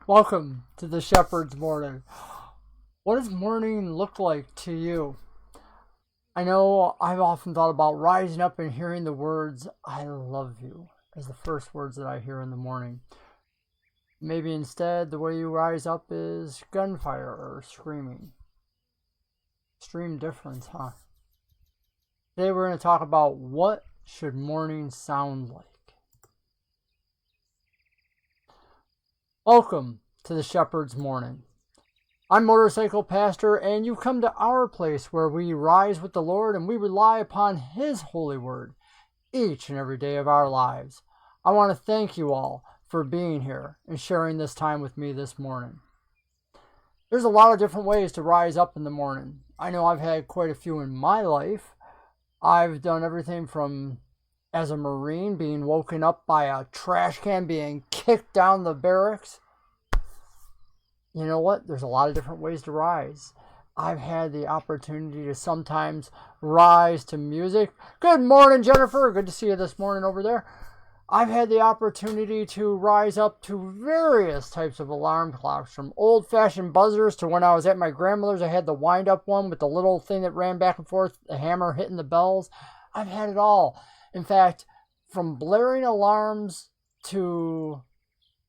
Welcome to the Shepherd's Morning. What does morning look like to you? I know I've often thought about rising up and hearing the words, I love you, as the first words that I hear in the morning. Maybe instead the way you rise up is gunfire or screaming. Extreme difference, huh? Today we're going to talk about what should morning sound like. Welcome to the Shepherd's Morning. I'm Motorcycle Pastor, and you've come to our place where we rise with the Lord and we rely upon His holy word each and every day of our lives. I want to thank you all for being here and sharing this time with me this morning. There's a lot of different ways to rise up in the morning. I know I've had quite a few in my life. I've done everything from, as a Marine, being woken up by a trash can being kicked down the barracks. You know what? There's a lot of different ways to rise. I've had the opportunity to sometimes rise to music. Good morning, Jennifer. Good to see you this morning over there. I've had the opportunity to rise up to various types of alarm clocks, from old-fashioned buzzers to when I was at my grandmother's. I had the wind-up one with the little thing that ran back and forth, the hammer hitting the bells. I've had it all. In fact, from blaring alarms to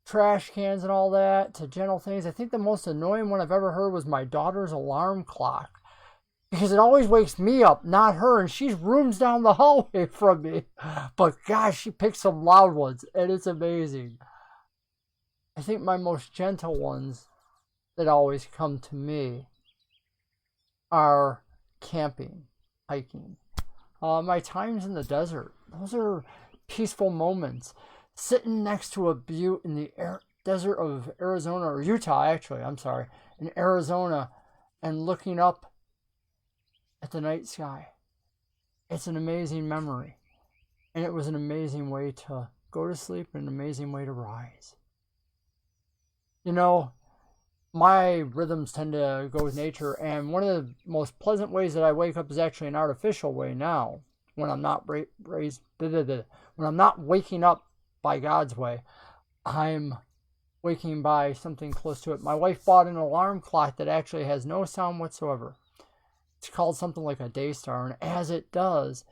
trash cans and all that, to gentle things, I think the most annoying one I've ever heard was my daughter's alarm clock. Because it always wakes me up, not her, and she's rooms down the hallway from me. But gosh, she picks some loud ones, and it's amazing. I think my most gentle ones that always come to me are camping, hiking. My times in the desert, those are peaceful moments. Sitting next to a butte in the desert of Arizona, or Utah actually, in Arizona, and looking up at the night sky. It's an amazing memory. And it was an amazing way to go to sleep and an amazing way to rise. You know, my rhythms tend to go with nature, and one of the most pleasant ways that I wake up is actually an artificial way now. When I'm not when I'm not waking up by God's way, I'm waking by something close to it. My wife bought an alarm clock that actually has no sound whatsoever. It's called something like a Daystar, and as it does,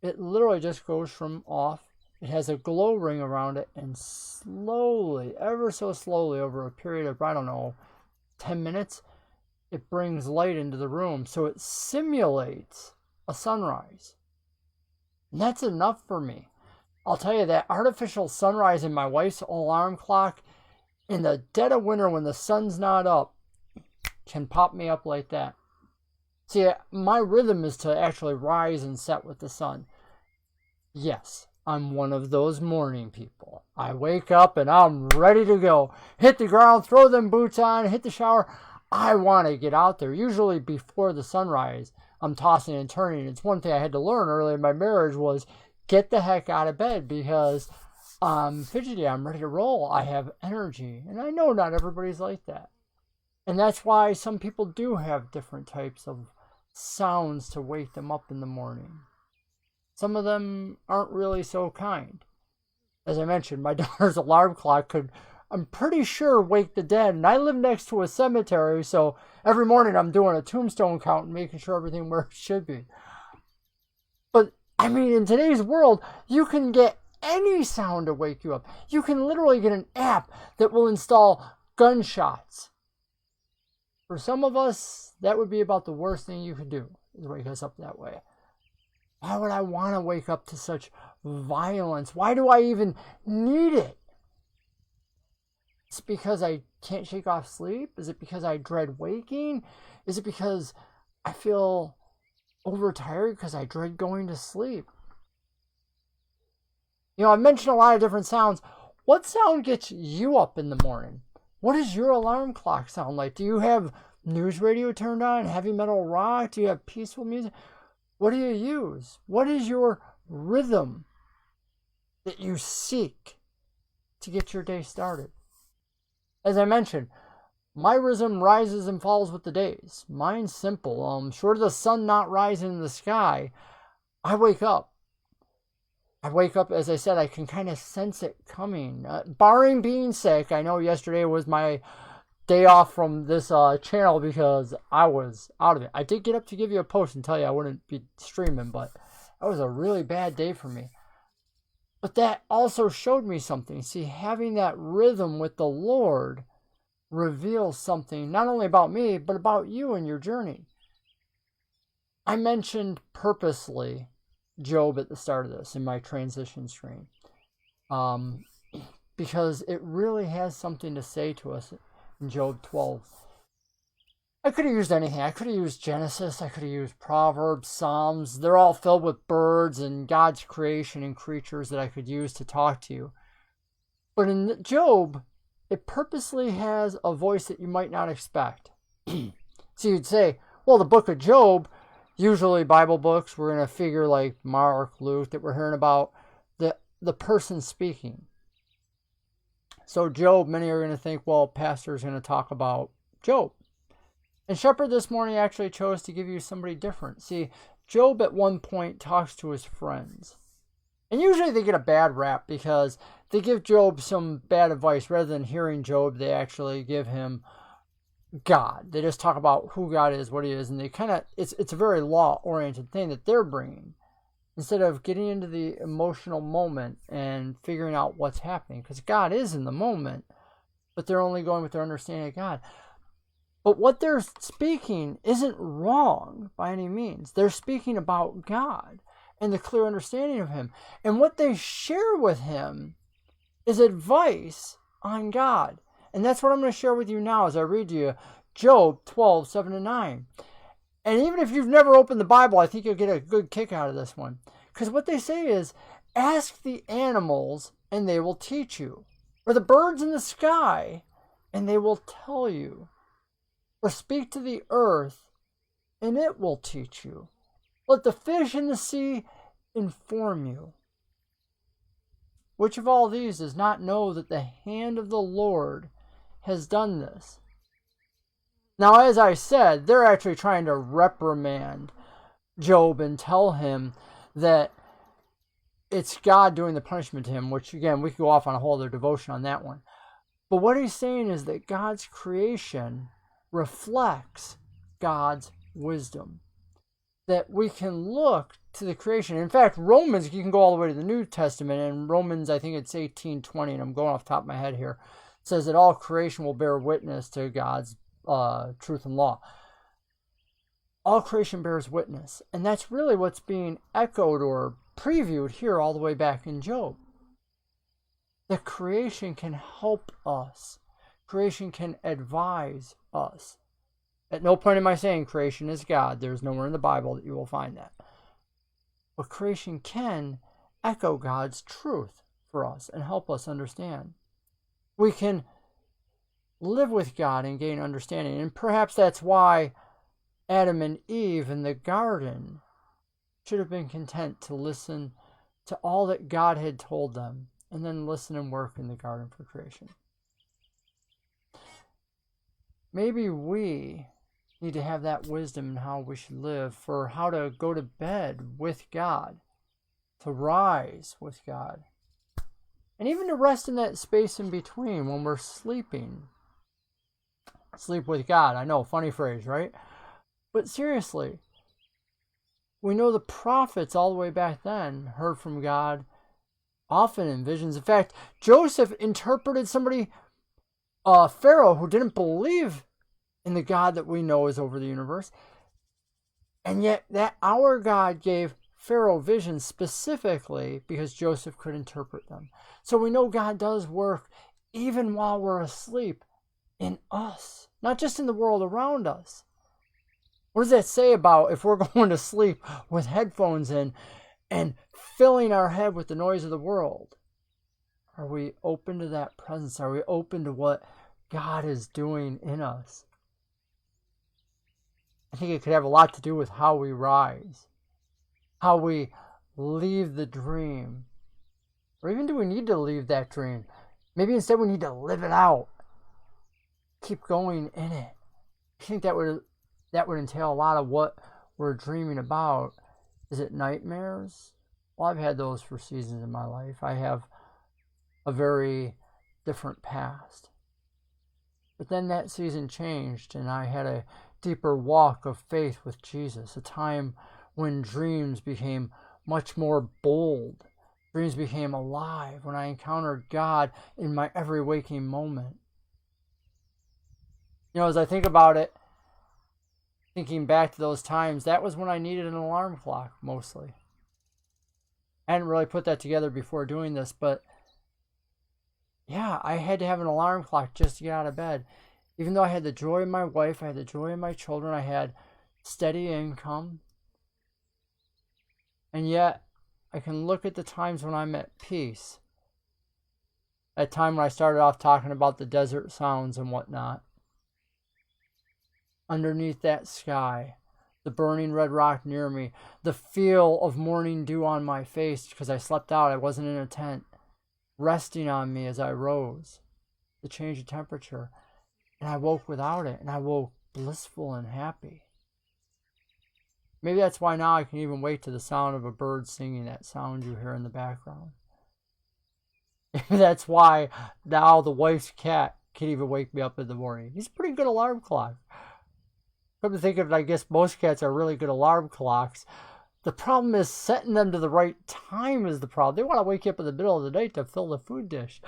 it literally just goes from off. It has a glow ring around it, and slowly, ever so slowly, over a period of, 10 minutes, it brings light into the room, so it simulates a sunrise. And that's enough for me. I'll tell you, that artificial sunrise in my wife's alarm clock, in the dead of winter when the sun's not up, can pop me up like that. See, my rhythm is to actually rise and set with the sun. Yes, I'm one of those morning people. I wake up and I'm ready to go. Hit the ground, throw them boots on, hit the shower. I want to get out there. Usually before the sunrise, I'm tossing and turning. It's one thing I had to learn early in my marriage was get the heck out of bed, because I'm fidgety, I'm ready to roll, I have energy. And I know not everybody's like that. And that's why some people do have different types of sounds to wake them up in the morning. Some of them aren't really so kind. As I mentioned, my daughter's alarm clock could, I'm pretty sure, wake the dead. And I live next to a cemetery, so every morning I'm doing a tombstone count and making sure everything where it should be. But I mean, in today's world, you can get any sound to wake you up. You can literally get an app that will install gunshots. For some of us, that would be about the worst thing you could do, is wake us up that way. Why would I want to wake up to such violence? Why do I even need it? Is it because I can't shake off sleep? Is it because I dread waking? Is it because I feel overtired because I dread going to sleep? You know, I mentioned a lot of different sounds. What sound gets you up in the morning? What does your alarm clock sound like? Do you have news radio turned on, heavy metal rock? Do you have peaceful music? What do you use? What is your rhythm that you seek to get your day started? As I mentioned, my rhythm rises and falls with the days. Mine's simple. Short of the sun not rising in the sky, I wake up. I wake up, as I said, I can kind of sense it coming. Barring being sick, I know yesterday was my day off from this channel because I was out of it. I did get up to give you a post and tell you I wouldn't be streaming, but that was a really bad day for me. But that also showed me something. See, having that rhythm with the Lord reveals something not only about me, but about you and your journey. I mentioned purposely Job at the start of this in my transition stream, because it really has something to say to us in Job 12. I could have used anything. I could have used Genesis. I could have used Proverbs, Psalms. They're all filled with birds and God's creation and creatures that I could use to talk to you. But in Job, it purposely has a voice that you might not expect. So you'd say, well, the book of Job, usually Bible books, we're going to figure like Mark, Luke, that we're hearing about the person speaking. So Job, many are going to think, well, pastor's going to talk about Job. And Shepherd this morning actually chose to give you somebody different. See, Job at one point talks to his friends. And usually they get a bad rap because they give Job some bad advice. Rather than hearing Job, they actually give him God. They just talk about who God is, what he is, and they kind of, it's a very law-oriented thing that they're bringing, instead of getting into the emotional moment and figuring out what's happening, because God is in the moment, but they're only going with their understanding of God. But what they're speaking isn't wrong by any means. They're speaking about God and the clear understanding of him. And what they share with him is advice on God. And that's what I'm going to share with you now as I read to you Job 12, 7-9. And even if you've never opened the Bible, I think you'll get a good kick out of this one. Because what they say is, ask the animals and they will teach you. Or the birds in the sky and they will tell you. Or speak to the earth and it will teach you. Let the fish in the sea inform you. Which of all these does not know that the hand of the Lord has done this? Now, as I said, they're actually trying to reprimand Job and tell him that it's God doing the punishment to him, which, again, we could go off on a whole other devotion on that one. But what he's saying is that God's creation reflects God's wisdom. That we can look to the creation. In fact, Romans, you can go all the way to the New Testament, and Romans, I think it's 18:20, and I'm going off the top of my head here, says that all creation will bear witness to God's truth and law. All creation bears witness. And that's really what's being echoed or previewed here all the way back in Job. That creation can help us. Creation can advise us. At no point am I saying creation is God. There's nowhere in the Bible that you will find that. But creation can echo God's truth for us and help us understand. We can live with God and gain understanding. And perhaps that's why Adam and Eve in the garden should have been content to listen to all that God had told them and then listen and work in the garden for creation. Maybe we need to have that wisdom in how we should live, for how to go to bed with God, to rise with God, and even to rest in that space in between when we're sleeping. Sleep with God. I know, funny phrase, right? But seriously, we know the prophets all the way back then heard from God often in visions. In fact, Joseph interpreted somebody, Pharaoh, who didn't believe in the God that we know is over the universe. And yet that our God gave Pharaoh visions specifically because Joseph could interpret them. So we know God does work even while we're asleep in us, not just in the world around us. What does that say about if we're going to sleep with headphones in and filling our head with the noise of the world? Are we open to that presence? Are we open to what God is doing in us? I think it could have a lot to do with how we rise, how we leave the dream. Or even do we need to leave that dream? Maybe instead we need to live it out. Keep going in it. I think that would entail a lot of what we're dreaming about. Is it nightmares? Well, I've had those for seasons in my life. I have a very different past. But then that season changed, and I had a deeper walk of faith with Jesus, a time when dreams became much more bold. Dreams became alive when I encountered God in my every waking moment. You know, as I think about it, thinking back to those times, that was when I needed an alarm clock, mostly. I hadn't really put that together before doing this, but yeah, I had to have an alarm clock just to get out of bed. Even though I had the joy of my wife, I had the joy of my children, I had steady income, and yet I can look at the times when I'm at peace. That time when I started off talking about the desert sounds and whatnot. Underneath that sky, the burning red rock near me, the feel of morning dew on my face because I slept out, I wasn't in a tent, resting on me as I rose, the change of temperature. And I woke without it, and I woke blissful and happy. Maybe that's why now I can even wake to the sound of a bird singing, that sound you hear in the background. Maybe that's why now the wife's cat can even wake me up in the morning. He's a pretty good alarm clock. Come to think of it, I guess most cats are really good alarm clocks. The problem is setting them to the right time is the problem. They want to wake you up in the middle of the night to fill the food dish.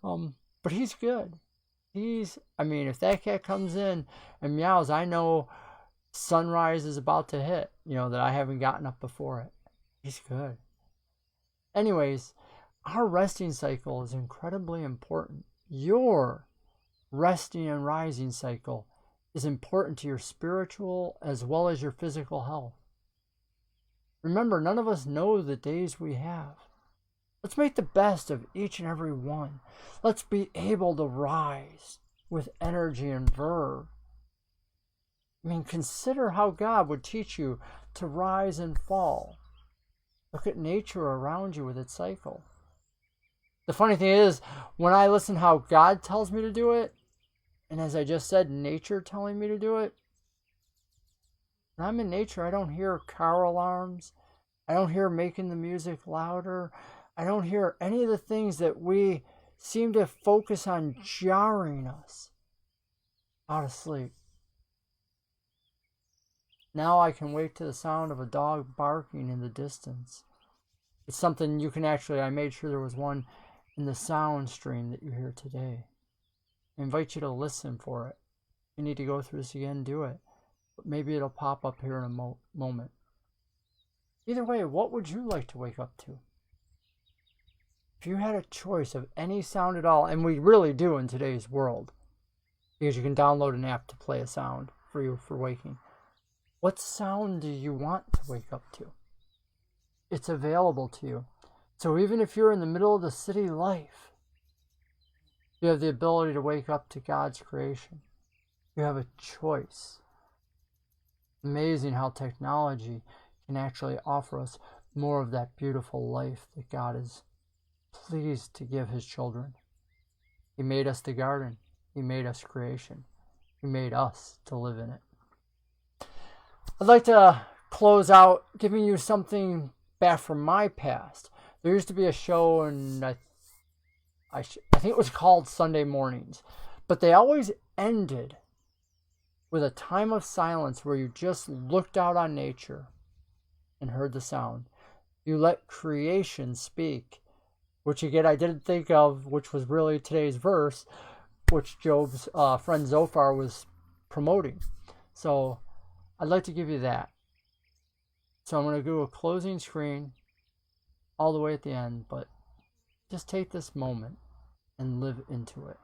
But he's good. If that cat comes in and meows, I know sunrise is about to hit, that I haven't gotten up before it. He's good. Anyways, our resting cycle is incredibly important. Your resting and rising cycle is important to your spiritual as well as your physical health. Remember, none of us know the days we have. Let's make the best of each and every one. Let's be able to rise with energy and verve. Consider how God would teach you to rise and fall. Look at nature around you with its cycle. The funny thing is, when I listen how God tells me to do it, and as I just said, nature telling me to do it, when I'm in nature, I don't hear car alarms. I don't hear making the music louder. I don't hear any of the things that we seem to focus on jarring us out of sleep. Now I can wake to the sound of a dog barking in the distance. It's something you can I made sure there was one in the sound stream that you hear today. I invite you to listen for it. If you need to go through this again, do it. But maybe it'll pop up here in a moment. Either way, what would you like to wake up to? If you had a choice of any sound at all, and we really do in today's world, because you can download an app to play a sound for you for waking, what sound do you want to wake up to? It's available to you. So even if you're in the middle of the city life, you have the ability to wake up to God's creation. You have a choice. Amazing how technology can actually offer us more of that beautiful life that God is pleased to give his children. He made us the garden. He made us creation. He made us to live in it. I'd like to close out giving you something back from my past. There used to be a show, and I think it was called Sunday Mornings, but they always ended with a time of silence where you just looked out on nature and heard the sound. You let creation speak, which again I didn't think of, which was really today's verse, which Job's friend Zophar was promoting. So I'd like to give you that. So I'm going to do a closing screen all the way at the end, but just take this moment and live into it.